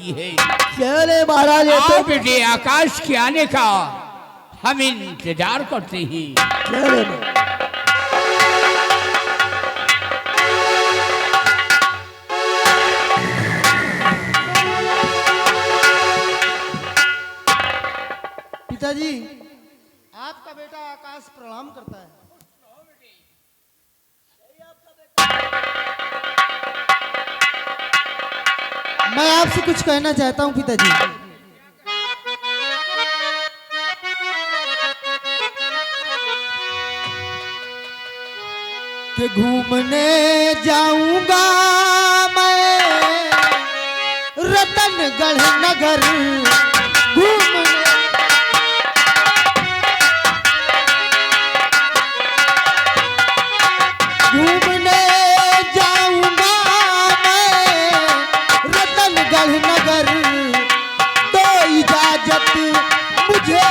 की है। क्या रे महाराज? आओ बेटे, आकाश के आने का हम इंतजार करते हैं। क्या रे? पिताजी, आपका बेटा आकाश प्रणाम करता है। मैं आपसे कुछ कहना चाहता हूँ पिताजी। कि घूमने जाऊंगा मैं रतनगढ़ नगर, घूमने घूमने जाऊंगा मैं रतनगढ़ नगर, तो इजाजत मुझे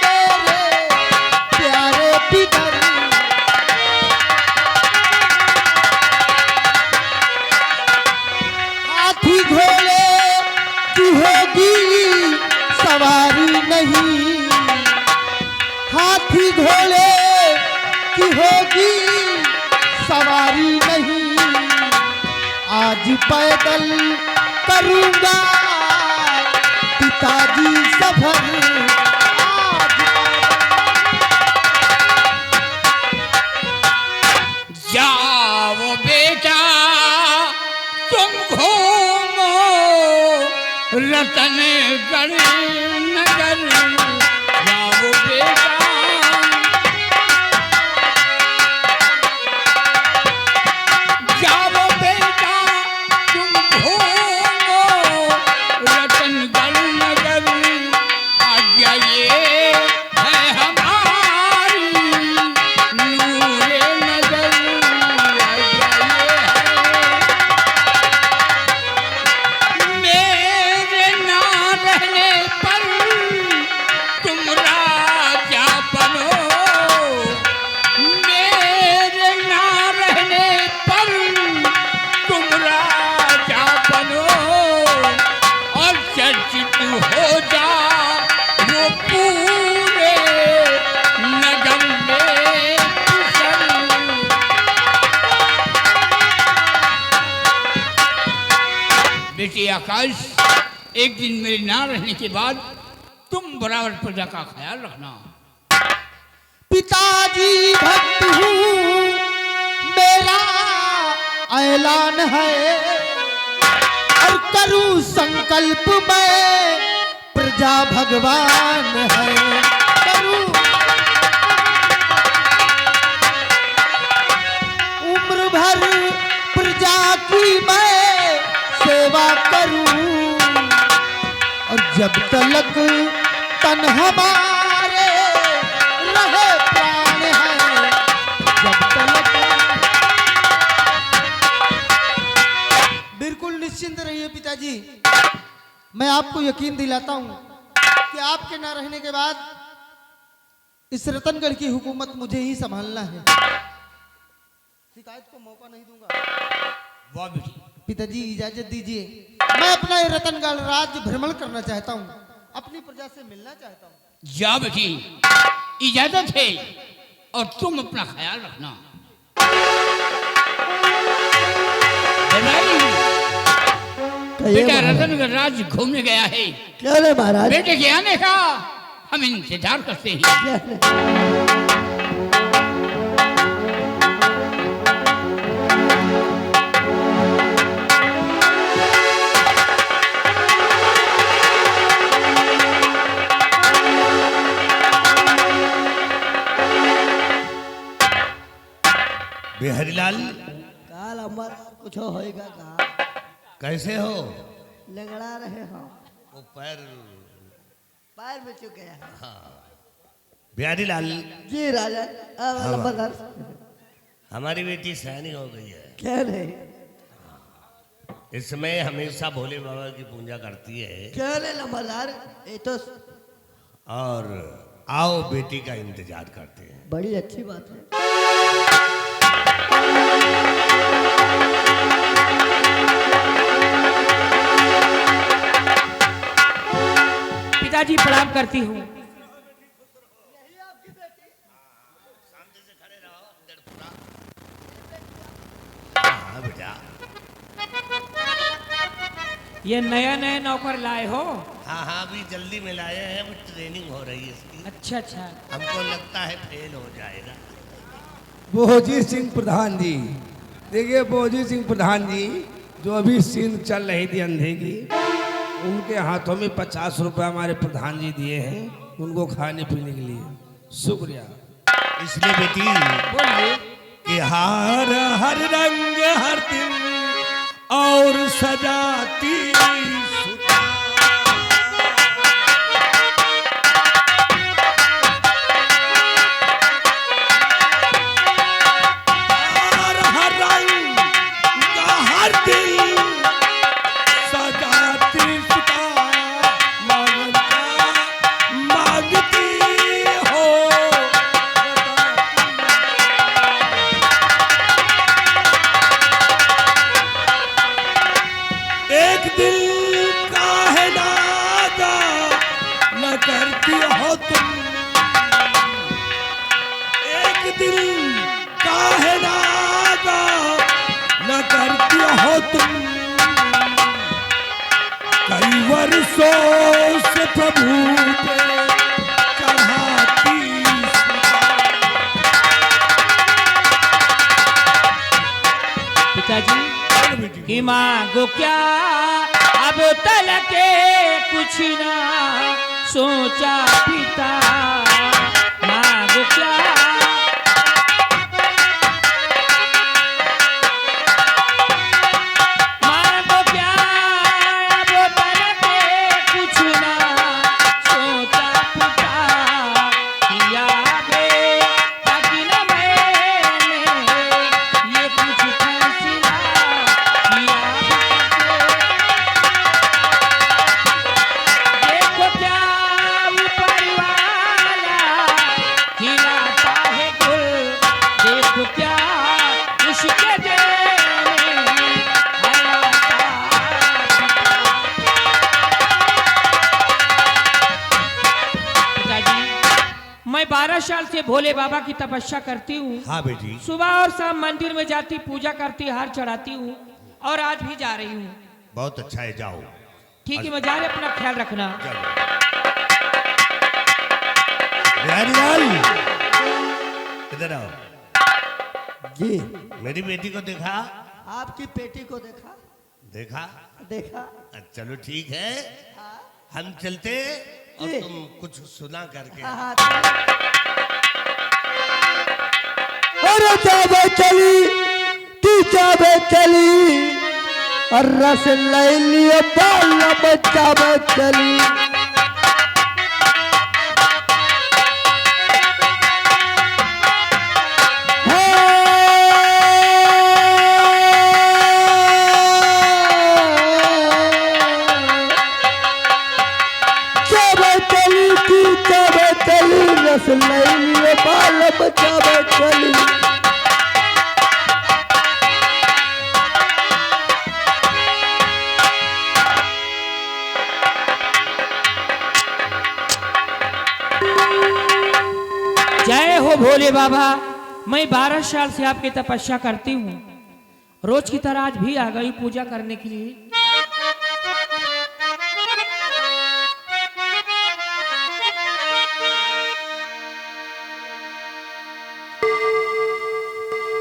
मेरे प्यारे पितर। हाथी घोड़े की होगी सवारी नहीं, हाथी घोड़े की होगी सवारी नहीं, आज पैदल करूंगा पिताजी सफर। जाओ बेटा तुम घूमो रतनगढ़ नगर, जाओ बेटा। जाओ बेटा तुम घूमो रतनगढ़ नगर, आज्ञा ये है हमारी नूरे नजर, आज्ञा ये है। मेरे ना रहने पर तुम राजा बनो, मेरे ना रहने पर तुम राजा बनो, और चर्चित हो जा वो पूरे नगर में कुशल। बेटी आकाश, एक दिन मेरे ना रहने के बाद तुम बराबर प्रजा का ख्याल रखना। पिताजी भक्त हूँ मेरा ऐलान है, और करूँ संकल्प मैं प्रजा भगवान है। करूँ उम्र भर प्रजा की मैं सेवा करूँ, और जब तलक तन हमारे रहे प्राण है, जब तलक। बिल्कुल निश्चिंत रहिए पिताजी, मैं आपको यकीन दिलाता हूं कि आपके ना रहने के बाद इस रतनगढ़ की हुकूमत मुझे ही संभालना है। शिकायत को मौका नहीं दूंगा। वाह बेटी। पिताजी इजाजत दीजिए, मैं अपना ये रतनगढ़ राज्य भ्रमण करना चाहता हूँ, अपनी प्रजा से मिलना चाहता हूँ। जा बेटी, इजाजत है, और तुम अपना ख्याल रखना। बेटा रतनगढ़ राज्य घूमने गया है। क्या रे महाराज? बेटे के आने का हम इंतजार करते हैं। क्या रे? बिहारीलाल, काल अमर कुछ होएगा का? कैसे हो? लंगड़ा रहे हो, वो पैर पैर में चुके हैं। बिहारीलाल, जी राजा। नंबरदार, हमारी बेटी सयानी हो गई है। क्या रे? इसमें हमेशा भोले बाबा की पूजा करती है। क्या रे नंबरदार? ये तो और आओ बेटी का इंतजार करते हैं। बड़ी अच्छी बात है। पिताजी प्रणाम करती हूँ। हाँ बेटा। ये नया नया नौकर लाए हो? हाँ हाँ अभी जल्दी में लाए हैं, अभी ट्रेनिंग हो रही है इसकी। अच्छा अच्छा। हमको लगता है फेल हो जाएगा। बोजी सिंह प्रधान जी, देखिए बोजी सिंह प्रधान जी जो अभी सीन चल रही थी अंधे की, उनके हाथों में 50 रुपए हमारे प्रधान जी दिए हैं उनको खाने पीने के लिए। शुक्रिया। इसलिए बेटी बोलिए। कि हर हर रंग हर दिन और सजाती सुधा, हर रंग का हर दिल सजाती सुधा, मांगती हो एक दिल का है नादा न करती हो तुम, एक दिल का है नादा न करती हो तुम, कई वर्षों से प्रभु पे चढ़ाती पिताजी कि मांगो क्या अब तलक कुछ ना सोचा पिता, मांगो क्या मांगो क्या अब तलक कुछ ना सोचा पिता, किया बेटा कि न मैंने ये कुछ फैसला किया। देखो क्या ऊपर वाला खिलाता है गुल, देखो क्या उसके देने हलाता। पिताजी मैं 12 साल से भोले बाबा की तपस्या करती हूँ। हाँ बेटी। सुबह और शाम मंदिर में जाती, पूजा करती, हार चढ़ाती हूँ और आज भी जा रही हूँ। बहुत अच्छा है, जाओ। ठीक है, मैं जा रही, अपना ख्याल रखना। बिहारीलाल इधर आओ। जी मेरी बेटी को देखा? आपकी पेटी को देखा देखा? देखा। चलो ठीक है, हम चलते और जी। तुम कुछ सुना करके। हाँ हाँ अरे जाबे चली तू जाबे चली और रस ले लियो बाल बच्चा चली। जाबे चली तू जाबे चली रस ले लियो बाल बच्चा चली। जय हो भोले बाबा। मैं 12 साल से आपकी तपस्या करती हूँ, रोज की तरह आज भी आ गई पूजा करने के लिए।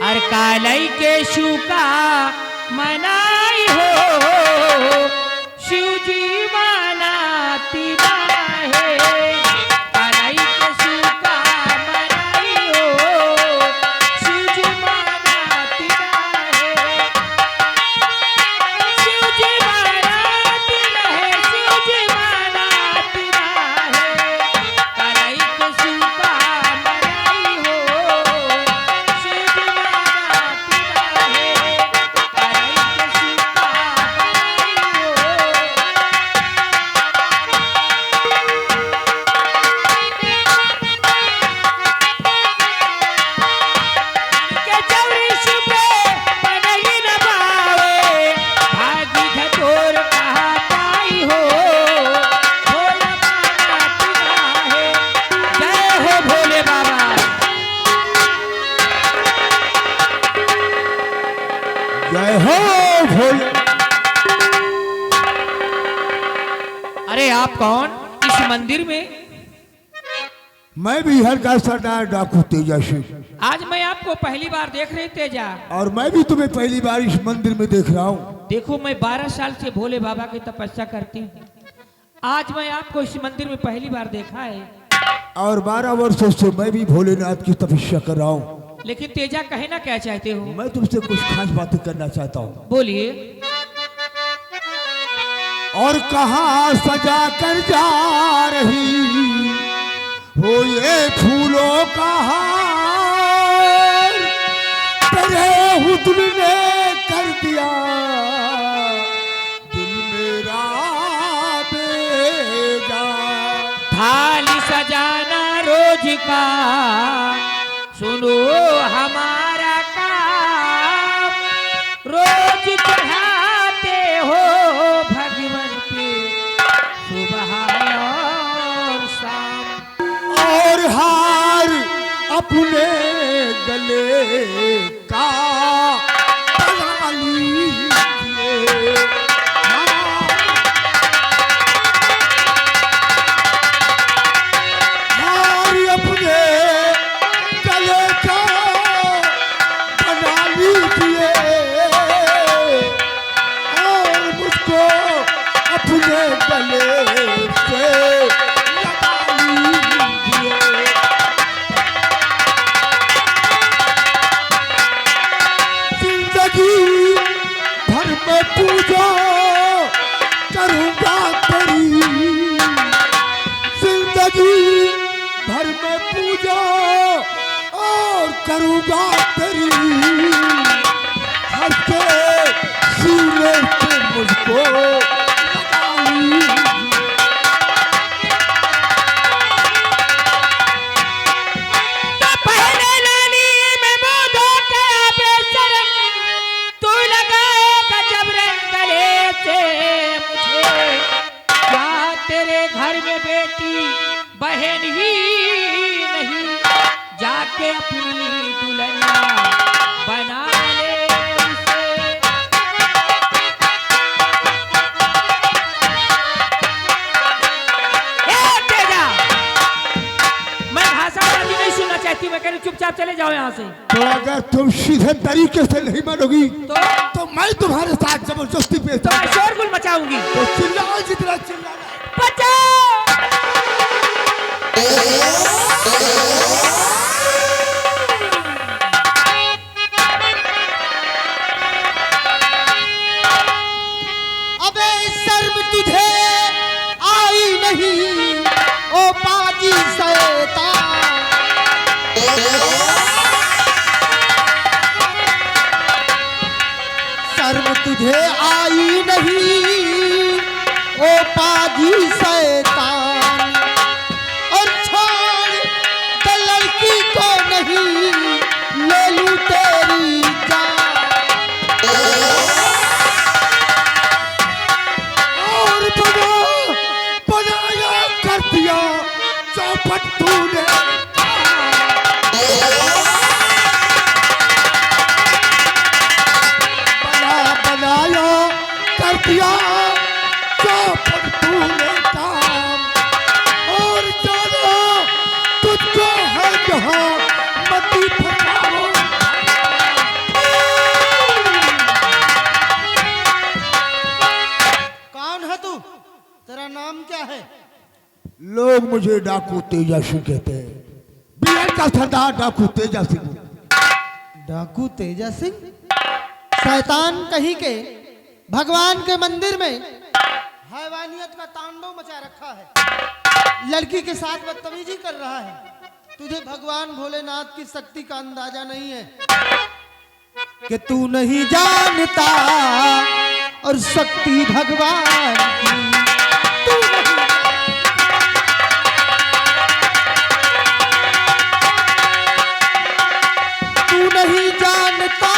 हर कालई के शुका मनाई हो, शिव जी मनाती है। कालई के शुका मनाई हो, शिव जी मनाती है। शिव जी मनाती है, शिव जी मनाती है। कालई के शुका मनाई हो, शिव जी मनाती है। कालई के शुका मनाई हो, अरे आप कौन इस मंदिर में? मैं बिहार का सरदार डाकू तेजा सिंह, आज मैं आपको पहली बार देख रही तेजा। और मैं भी तुम्हें पहली बार इस मंदिर में देख रहा हूँ। देखो मैं 12 साल से भोले बाबा की तपस्या करती हूँ, आज मैं आपको इस मंदिर में पहली बार देखा है। और 12 वर्षों से मैं भी भोलेनाथ की तपस्या कर रहा हूँ। लेकिन तेजा कहना क्या चाहते हो? मैं तुमसे कुछ खास बातें करना चाहता हूँ। बोलिए। और कहाँ सजा कर जा रही हो ये फूलों का हार, तेरे हुस्न ने कर दिया दिल मेरा बेजार। थाली सजाना रोज का सुनो हमारा काम, रोज चढ़ाते हो भगवान पे सुबह और शाम। और हार अपने गले का बना लीजिए। हार अपने गले का बना लीजिए और मुझको अपने गले से लगा लीजिए। जिंदगी भर में पूजा करूंगा तेरी, जिंदगी भर में पूजा और करूंगा तेरी। हर के सीने पे मुझको लगा लीजिए। तो पहले लाली में बोधो के बेशरम, तू लगाएगा जबरन गले से मुझे। क्या तेरे घर में बेटी बहन ही नहीं, जाके अपनी दुल्हनिया बना ले उसे। ए तेजा, मैं भाषाबाजी नहीं सुनना चाहती, मैं कह रही हूं चुपचाप चले जाओ यहाँ से। तो अगर तुम सीधे तरीके से नहीं मानोगी तो मैं तुम्हारे साथ जबरदस्ती पेश तो मैं शोरगुल मचाऊंगी। तो चिल्लाओ जितना चिल्लाना। बचाओ! अबे शर्म तुझे आई नहीं ओ पाजी शैतान। शर्म तुझे आई नहीं ओ पाजी शैतान। और छोड़ दे लड़की को नहीं ले लूं तेरी जान। और बनाया कर दिया चौपट तूने। बनाया कर दिया चौपट तूने काम। और जानो तुझको है जहाँ मती फसाओ। कौन है तू? तेरा नाम क्या है? लोग मुझे डाकू तेजा सिंह कहते हैं। बिहार का सरदार डाकू तेजा सिंह। डाकू तेजा सिंह? शैतान कहीं के भगवान के मंदिर में हैवानियत का तांडव मचा रखा है। लड़की के साथ बदतमीजी कर रहा है। तुझे भगवान भोलेनाथ की शक्ति का अंदाजा नहीं है कि तू नहीं जानता और शक्ति भगवान की तू नहीं। तू नहीं जानता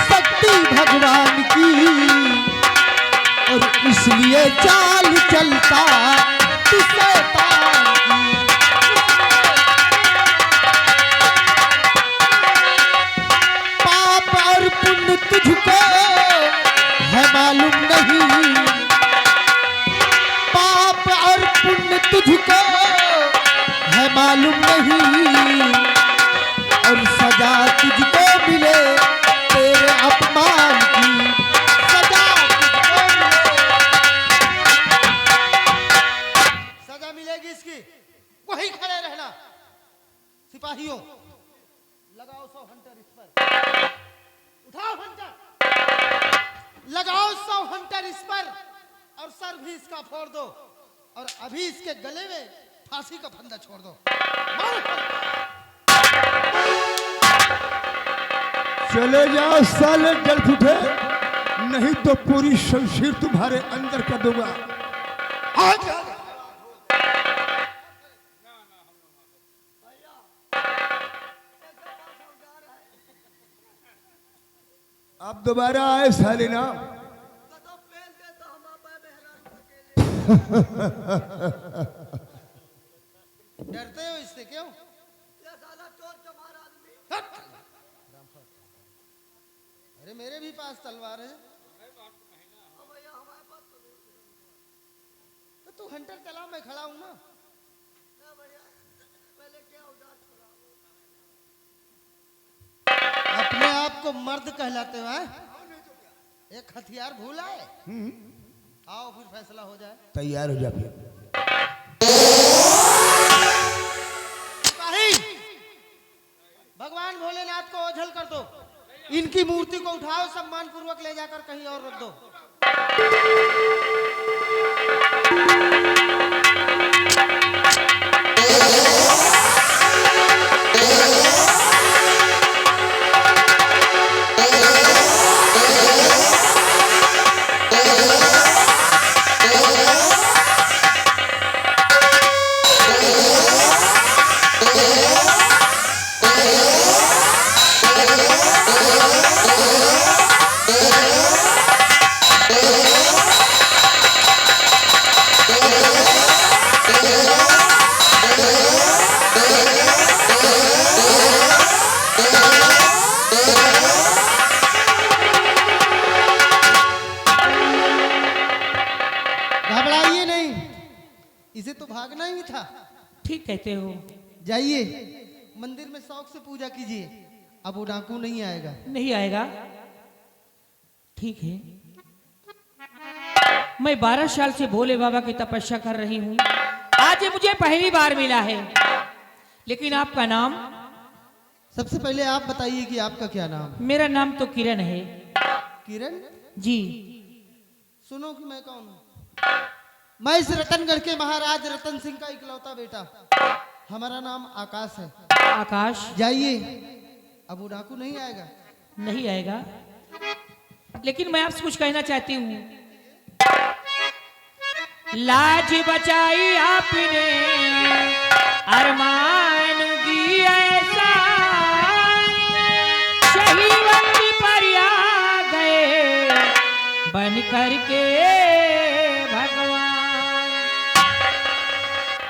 शक्ति भगवान की और इसलिए चाल चलता तू शैतान की। पाप और पुण्य तुझको है मालूम नहीं। सर भी इसका फोड़ दो और अभी इसके गले में फांसी का फंदा छोड़ दो। चले जाओ साले जल फूटे, नहीं तो पूरी शमशीर तुम्हारे अंदर कर दूंगा। आज अब दोबारा आए साले ना। डरते हो इससे क्यों? अरे मेरे भी पास तलवार है। तो तू हंटर चला, मैं खड़ा हूं ना। अपने आप को मर्द कहलाते हो? एक हथियार भूल आए। आओ फिर फैसला हो जाए। तैयार हो जा फिर। सिपाही, भगवान भोलेनाथ को ओझल कर दो। इनकी मूर्ति को उठाओ, सम्मान पूर्वक ले जाकर कहीं और रख दो। घबराइए नहीं, इसे तो भागना ही था। ठीक कहते हो। जाइए मंदिर में शौक से पूजा कीजिए, अब वो डाकू नहीं आएगा। नहीं आएगा, ठीक है। मैं 12 साल से भोले बाबा की तपस्या कर रही हूँ, आज ये मुझे पहली बार मिला है। लेकिन आपका नाम? सबसे पहले आप बताइए कि आपका क्या नाम? मेरा नाम तो किरण है। किरण जी। सुनो कि मैं कौन हूँ। मैं इस रतनगढ़ के महाराज रतन सिंह का इकलौता बेटा। हमारा नाम आकाश है। आकाश? जाइए, अब वो डाकू नहीं आएगा। नहीं आएगा, लेकिन मैं आपसे कुछ कहना चाहती हूँ। लाज बचाई आपने, अरमान की ऐसा, सही वक्त पर आ गए बन करके भगवान।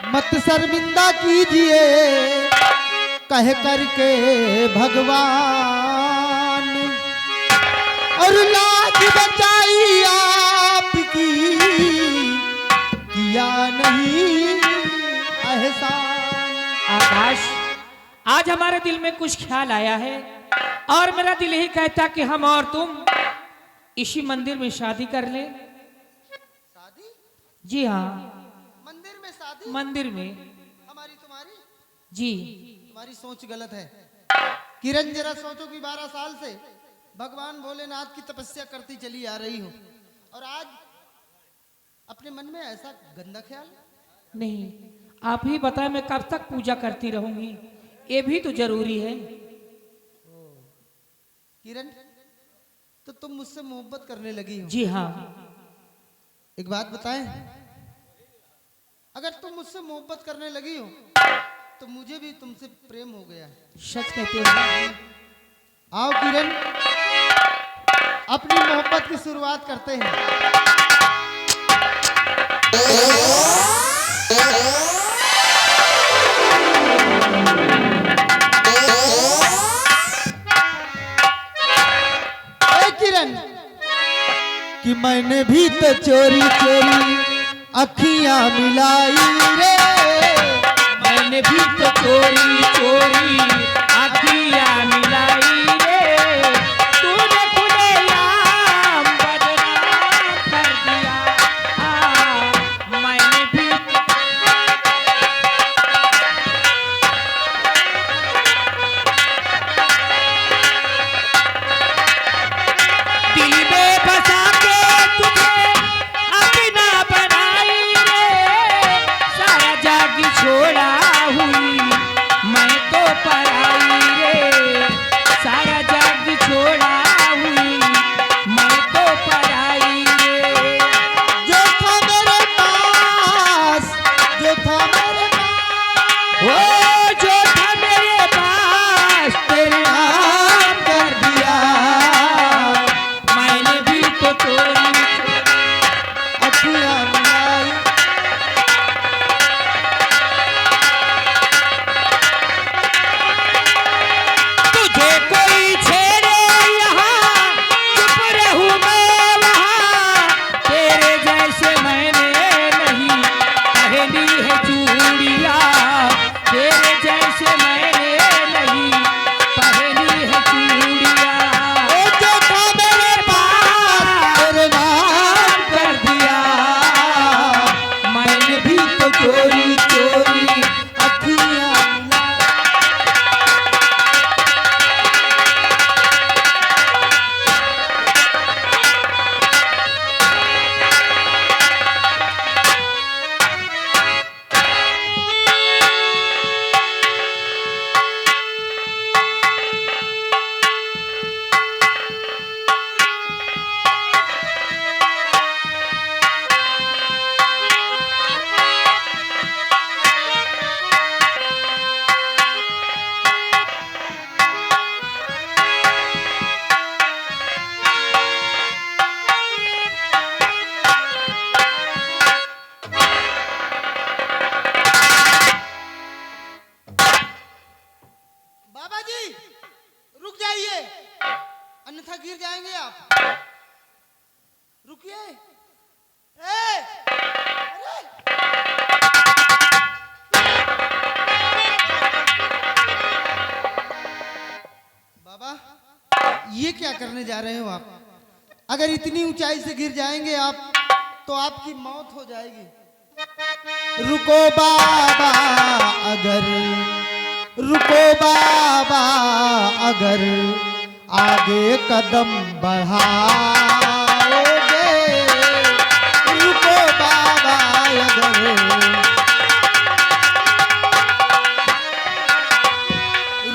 मत शर्मिंदा कीजिए कह करके भगवान, और लाज बचाई आपकी किया नहीं एहसान। आकाश, आज हमारे दिल में कुछ ख्याल आया है और मेरा दिल यही कहता कि हम और तुम इसी मंदिर में शादी कर ले। शादी? जी हाँ, मंदिर में शादी? मंदिर में। हमारी तुम्हारी? जी। तुम्हारी सोच गलत है किरण। जरा सोचो कि 12 साल से भगवान भोलेनाथ की तपस्या करती चली आ रही हो, और आज अपने मन में ऐसा गंदा ख्याल। नहीं, आप ही बताएं मैं कब तक पूजा करती रहूंगी, ये भी तो जरूरी है। किरण, तो तुम मुझसे मोहब्बत करने लगी हो? जी हाँ। एक बात बताएं, अगर तुम मुझसे मोहब्बत करने लगी हो तो मुझे भी तुमसे प्रेम हो गया है। सच कहते हो। आओ किरण, अपनी मोहब्बत की शुरुआत करते हैं। ए किरण, कि मैंने भी तो चोरी चोरी अखियां मिलाई रे, मैंने भी तो चोरी चोरी अखियां मिलाई रे, तूने खुलेआम बदनाम कर दिया। मैंने भी दिल में बसा के तुझे अपना करने जा रहे हो आप? अगर इतनी ऊंचाई से गिर जाएंगे आप तो आपकी मौत हो जाएगी। रुको बाबा अगर, रुको बाबा अगर आगे कदम बढ़ाओगे, रुको बाबा अगर,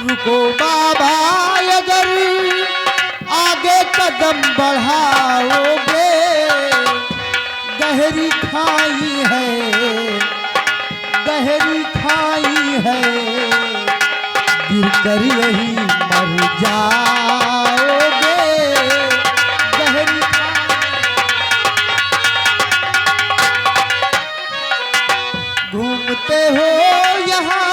रुको बाबा अगर आगे कदम बढ़ाओगे, गहरी खाई है, गहरी खाई है, गिरकर यही मर जाओगे, गहरी घूमते हो यहाँ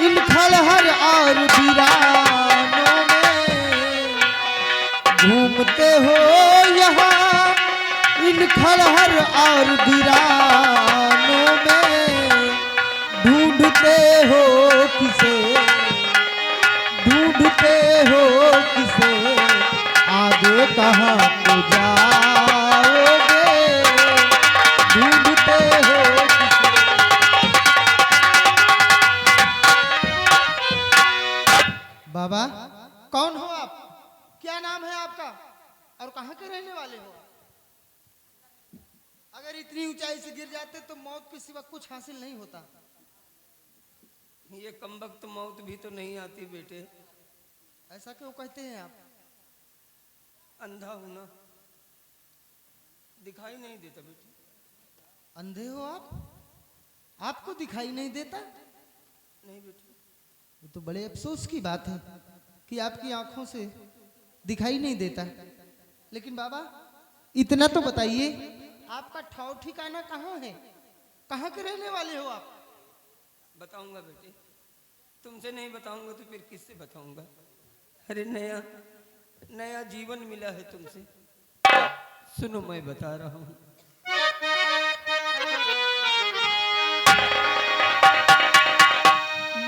इन खलहर और वीरानों में, घूमते हो यहाँ इन खलहर और वीरानों में, ढूंढते हो किसे, ढूंढते हो किसे, आगे कहाँ को जाओगे, ढूंढते हो किसे। बाबा कौन हो आप? क्या नाम है आपका और कहाँ के रहने वाले हो? अगर इतनी ऊंचाई से गिर जाते तो मौत के सिवा कुछ हासिल नहीं होता। ये कमबख्त मौत भी तो नहीं आती बेटे। ऐसा क्यों कहते हैं आप? अंधा हूं ना, दिखाई नहीं देता बेटे। अंधे हो आप? आपको दिखाई नहीं देता? नहीं बेटे। ये तो बड़े अफसोस की बात है कि आपकी आंखों से दिखाई नहीं देता। लेकिन बाबा इतना तो बताइए, आपका ठौर ठिकाना कहाँ है? कहाँ के रहने वाले हो आप? बताऊंगा बेटे, तुमसे नहीं बताऊंगा तो फिर किससे बताऊंगा? अरे नया नया जीवन मिला है तुमसे, सुनो मैं बता रहा हूं।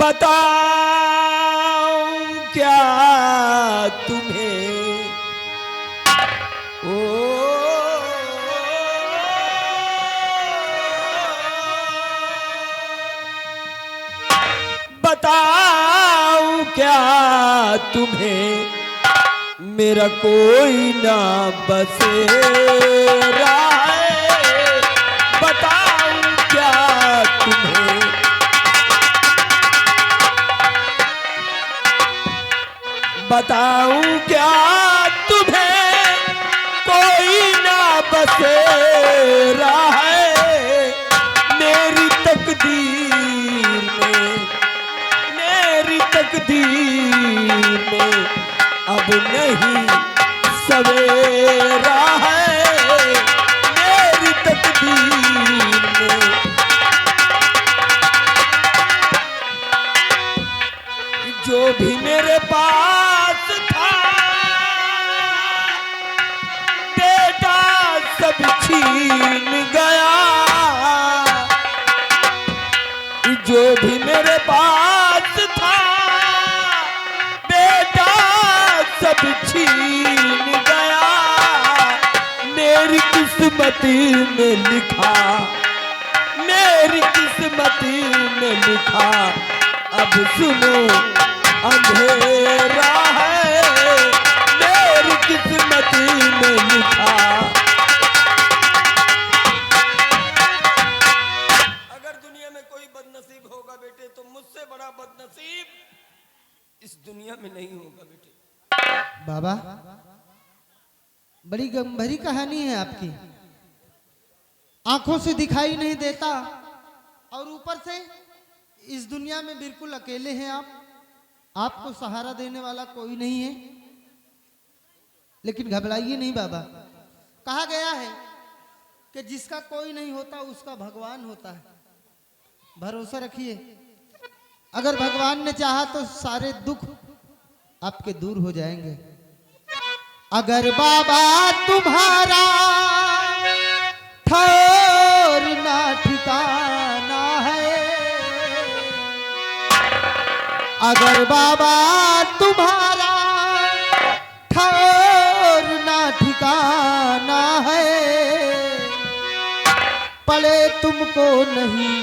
बताऊं क्या तुम्हें ओ बताऊं क्या तुम्हें, मेरा कोई ना बसेरा है। बताऊं क्या तुम्हें, बताऊं क्या तुम्हें, कोई ना बसेरा है। मेरी तकदीर में, मेरी तकदीर में अब नहीं सवेरा है। मेरी तकदीर में जो भी मेरे पास था बेटा सब छीन गया, जो भी मेरे पास था बेटा सब छीन गया। मेरी किस्मत में लिखा, मेरी किस्मत में लिखा, अब सुनो अंधेरा है। मेरी किस्मत में लिखा। अगर दुनिया में कोई बदनसीब होगा बेटे तो मुझसे बड़ा बदनसीब इस दुनिया में नहीं होगा बेटे। बाबा बड़ी गंभीर कहानी है आपकी। आंखों से दिखाई नहीं देता और ऊपर से इस दुनिया में बिल्कुल अकेले हैं आप। आपको सहारा देने वाला कोई नहीं है। लेकिन घबराइए नहीं बाबा, कहा गया है कि जिसका कोई नहीं होता उसका भगवान होता है। भरोसा रखिए, अगर भगवान ने चाहा तो सारे दुख आपके दूर हो जाएंगे। अगर बाबा तुम्हारा ठौर ना ठिकाना है, अगर बाबा तुम्हारा ठौर पड़े तुमको नहीं,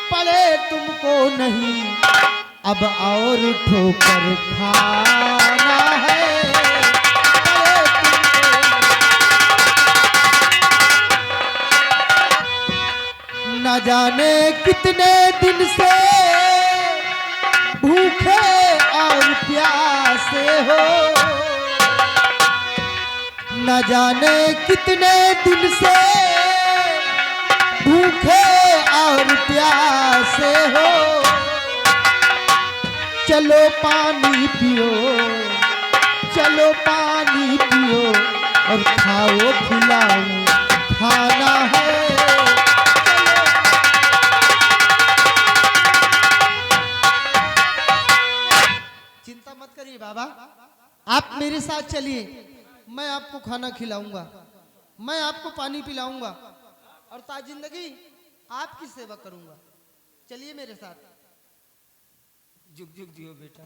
पड़े तुमको नहीं, अब और ठोकर खाना है। पड़े तुमको नहीं। न जाने कितने दिन से भूखे और प्यासे हो, न जाने कितने दिन से भूखे और प्यासे हो। चलो पानी पियो, चलो पानी पियो और खाओ खिलाओ खाना है। चिंता मत करिए बाबा, आप मेरे साथ चलिए, मैं आपको खाना खिलाऊंगा, मैं आपको पानी पिलाऊंगा और ताज जिंदगी आपकी सेवा करूंगा। चलिए मेरे साथ। जुग जुग जियो बेटा,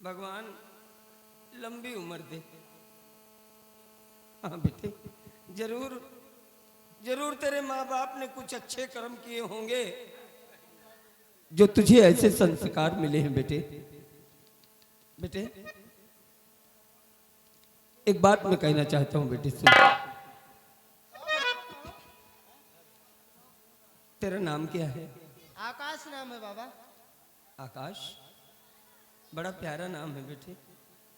भगवान लंबी उम्र दे। हाँ बेटे, जरूर जरूर तेरे माँ बाप ने कुछ अच्छे कर्म किए होंगे जो तुझे ऐसे संस्कार मिले हैं बेटे। बेटे एक बात मैं कहना चाहता हूं बेटे, सुन। तेरा नाम क्या है? आकाश नाम है बाबा। आकाश, बड़ा प्यारा नाम है बेटे।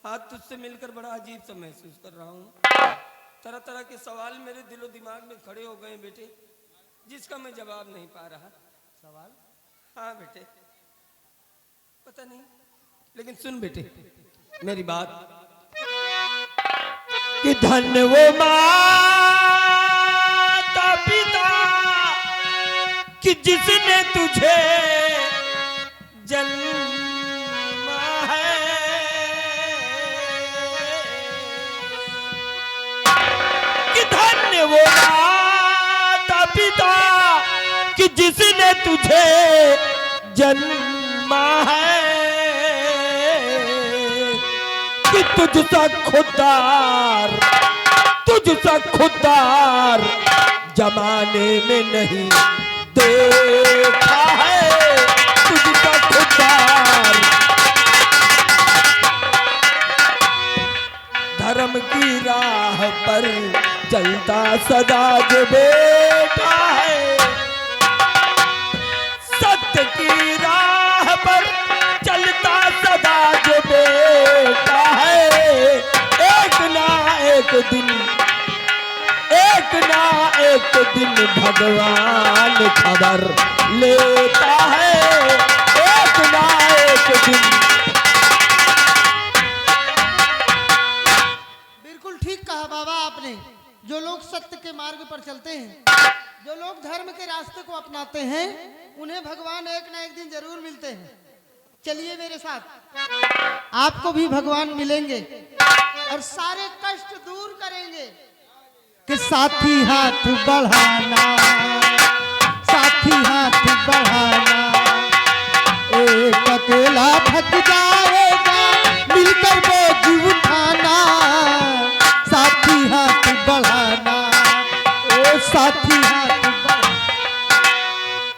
आज तुझसे मिलकर बड़ा अजीब सा महसूस कर रहा हूँ। तरह तरह के सवाल मेरे दिलो दिमाग में खड़े हो गए बेटे, जिसका मैं जवाब नहीं पा रहा। सवाल? हाँ बेटे, पता नहीं, लेकिन सुन बेटे मेरी बात, कि धन वो माता पिता कि जिसने तुझे जन्मा है, कि धन्य वो माता पिता कि जिसने तुझे जन्मा है, कि तुझसा खुददार जमाने में नहीं देखा है। तुझसा खुददार धर्म की राह पर चलता सदा जो बेटा है, सत्य की राह पर चलता सदा जो बेटा है, एक ना एक दिन भगवान खबर लेता है, एक ना एक दिन। बिल्कुल ठीक कहा बाबा आपने। जो लोग सत्य के मार्ग पर चलते हैं, जो लोग धर्म के रास्ते को अपनाते हैं, उन्हें भगवान एक ना एक दिन जरूर मिलते हैं। चलिए मेरे साथ, आपको भी भगवान मिलेंगे और सारे कष्ट दूर करेंगे। कि साथी हाथ बढ़ाना, साथी हाथ बढ़ाना, एक अकेला थक जाएगा मिलकर बोझ उठाना। साथी हाथ बढ़ाना, ओ साथी हाथ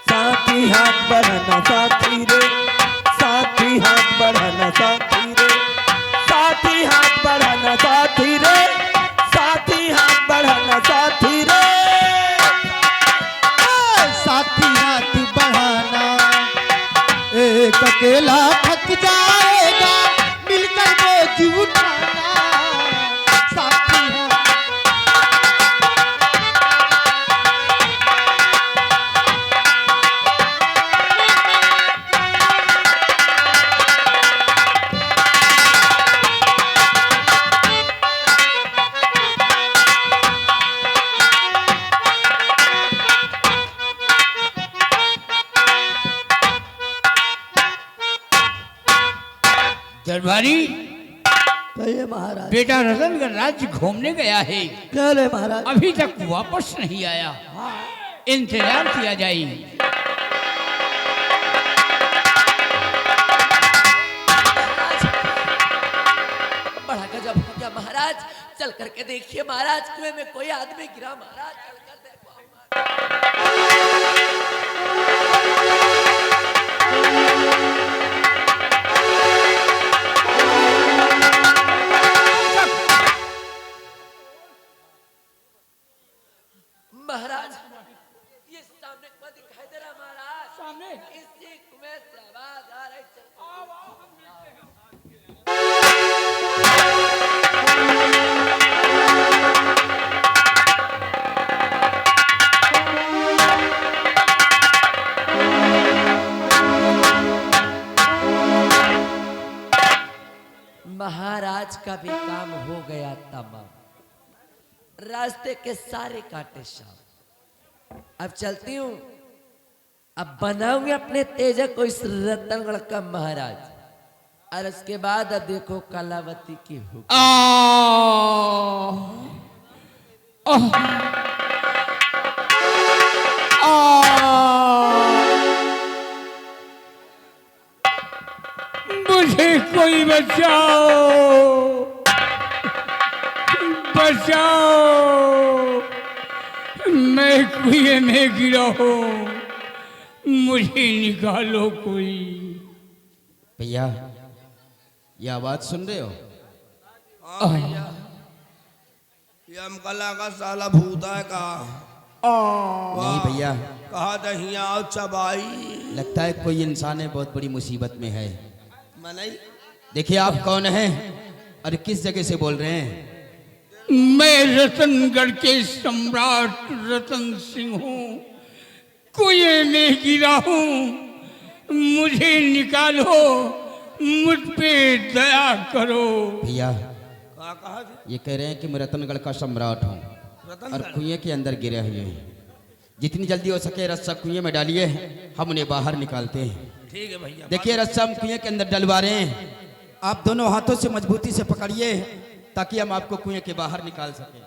साथी हाथ बढ़ाना साथी रे, साथी हाथ बढ़ाना साथी रे, साथी हाथ बढ़ाना साथी रे, साथी हाथ बढ़ाना साथी रे, साथी हाथ बढ़ाना, एक अकेला थक जाएगा मिलकर बोझ उठाना। साथी हाथ दरबारी, कहिए महाराज। बेटा रतनगढ़ राज्य घूमने गया है, कह रहे महाराज। अभी तक वापस नहीं आया, इंतजार किया जाए। बड़ा गजब हो गया महाराज, चल करके देखिए महाराज, कुएं में कोई आदमी गिरा महाराज, चल कर देखो। महाराज ये सामने कुआं दिखाई दे रहा महाराज। सामने इसी कुएं से आवाज आ रही। महाराज का भी काम हो गया तमाम। रास्ते के सारे कांटे साफ। अब चलती हूँ। अब बनाऊंगी अपने तेजा को इस रतनगढ़ का महाराज। और उसके बाद अब देखो कलावती की हुक्म। मुझे कोई बचाओ, बचाओ, मैं कुएं में गिरा हूँ, मुझे निकालो कोई। भैया ये आवाज सुन रहे हो? ये हम कला का साला भूत है कहा। नहीं भैया, कहा दहिया चबाई। लगता है कोई इंसान है बहुत बड़ी मुसीबत में है। मैं नहीं। देखिए आप कौन हैं और किस जगह से बोल रहे हैं? मैं रतनगढ़ के सम्राट रतन सिंह हूँ, कुएं में गिरा हूँ, मुझे निकालो, मुझ पे दया करो। भैया कहा ये कह रहे हैं कि मैं रतनगढ़ का सम्राट हूँ और कुएं के अंदर गिरे हुए हैं। जितनी जल्दी हो सके रस्सा कुएं में डालिए, हम उन्हें बाहर निकालते हैं। ठीक है भैया। देखिए रस्सा हम कुएं के अंदर डलवा रहे हैं, आप दोनों हाथों से मजबूती से पकड़िए ताकि हम आपको कुएं के बाहर निकाल सकें।